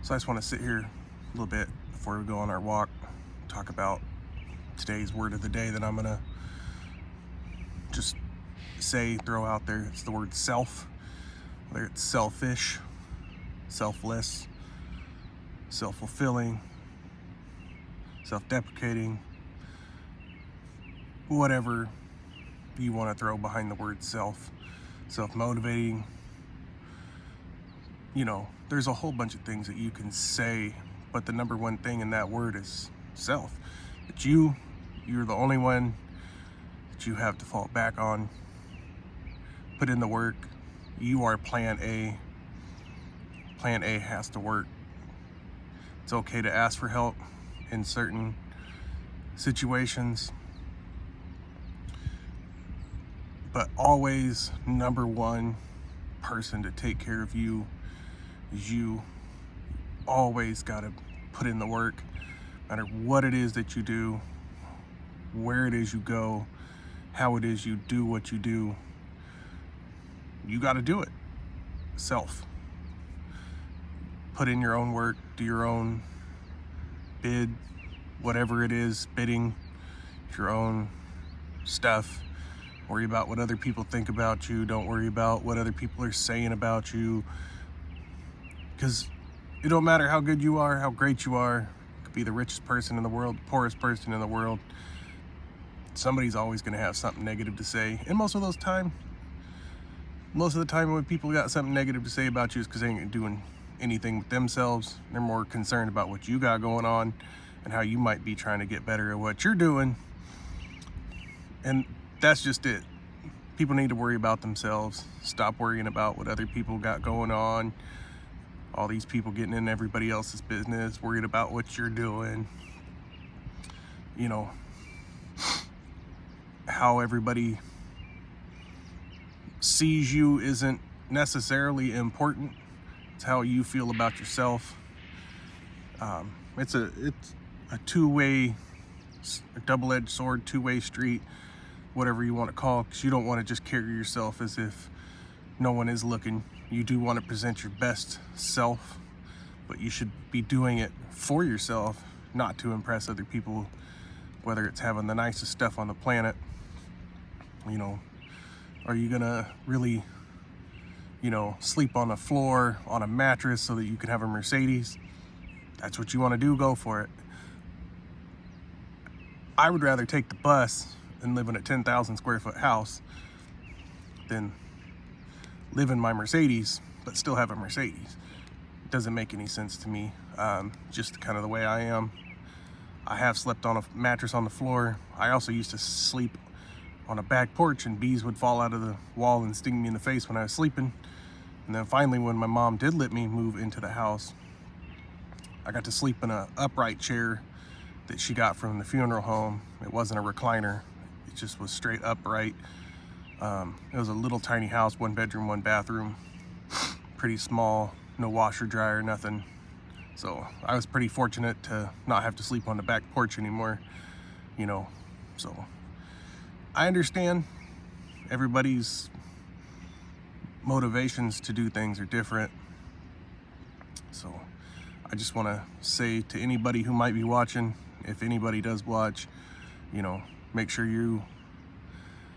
So I just want to sit here a little bit before we go on our walk, talk about today's word of the day that I'm going to just throw out there. It's the word self, whether it's selfish, selfless, self-fulfilling, self-deprecating, whatever you want to throw behind the word self, self-motivating. There's a whole bunch of things that you can say, but the number one thing in that word is self. That you're the only one that you have to fall back on. Put in the work. You are plan A. Plan A has to work. It's okay to ask for help in certain situations, but always number one person to take care of you is you. Always got to put in the work, no matter what it is that you do, where it is you go, how it is you do what you do. You got to do it. Self. Put in your own work, do your own bid, whatever it is, bidding, your own stuff. Worry about what other people think about you. Don't worry about what other people are saying about you. Because it don't matter how good you are, how great you are. You could be the richest person in the world, the poorest person in the world. Somebody's always going to have something negative to say. And most of the time when people got something negative to say about you is because they ain't doing anything with themselves. They're more concerned about what you got going on and how you might be trying to get better at what you're doing. And that's just it. People need to worry about themselves. Stop worrying about what other people got going on. All these people getting in everybody else's business, worried about what you're doing. How everybody sees you isn't necessarily important. It's how you feel about yourself. It's a two-way, a double-edged sword, two-way street, whatever you want to call it, because you don't want to just carry yourself as if no one is looking. You do want to present your best self, but you should be doing it for yourself, not to impress other people, whether it's having the nicest stuff on the planet. Are you gonna really, sleep on the floor, on a mattress so that you can have a Mercedes? That's what you want to do, go for it. I would rather take the bus and live in a 10,000 square foot house than live in my Mercedes, but still have a Mercedes. It doesn't make any sense to me. Just kind of the way I am. I have slept on a mattress on the floor. I also used to sleep on a back porch, and bees would fall out of the wall and sting me in the face when I was sleeping. And then finally, when my mom did let me move into the house, I got to sleep in an upright chair that she got from the funeral home. It wasn't a recliner. It just was straight upright. It was a little tiny house, 1 bedroom, 1 bathroom, pretty small, no washer, dryer, nothing. So I was pretty fortunate to not have to sleep on the back porch anymore, so I understand everybody's motivations to do things are different. So I just want to say to anybody who might be watching, if anybody does watch, make sure you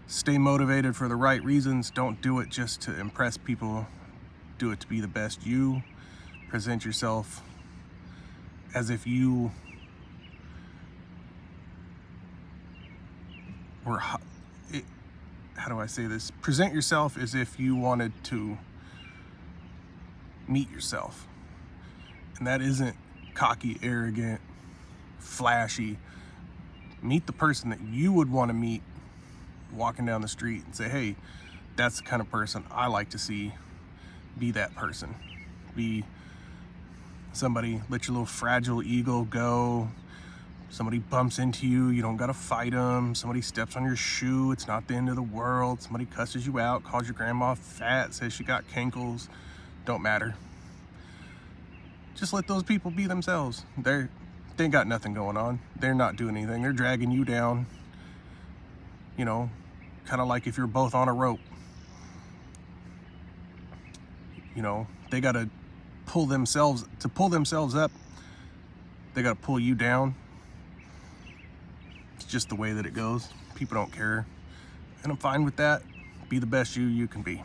stay motivated for the right reasons. Don't do it just to impress people. Do it to be the best you. Present yourself as if you were, how do I say this? Present yourself as if you wanted to meet yourself. And that isn't cocky, arrogant, flashy. Meet the person that you would want to meet walking down the street and say, hey, that's the kind of person I like to see. Be that person. Be somebody, let your little fragile ego go. Somebody bumps into you, you don't gotta fight them. Somebody steps on your shoe, it's not the end of the world. Somebody cusses you out, calls your grandma fat, says she got cankles. Don't matter. Just let those people be themselves. They ain't got nothing going on. They're not doing anything. They're dragging you down. Kind of like if you're both on a rope. They got a pull themselves up, they got to pull you down. It's just the way that it goes. People don't care, and I'm fine with that. Be the best you can be.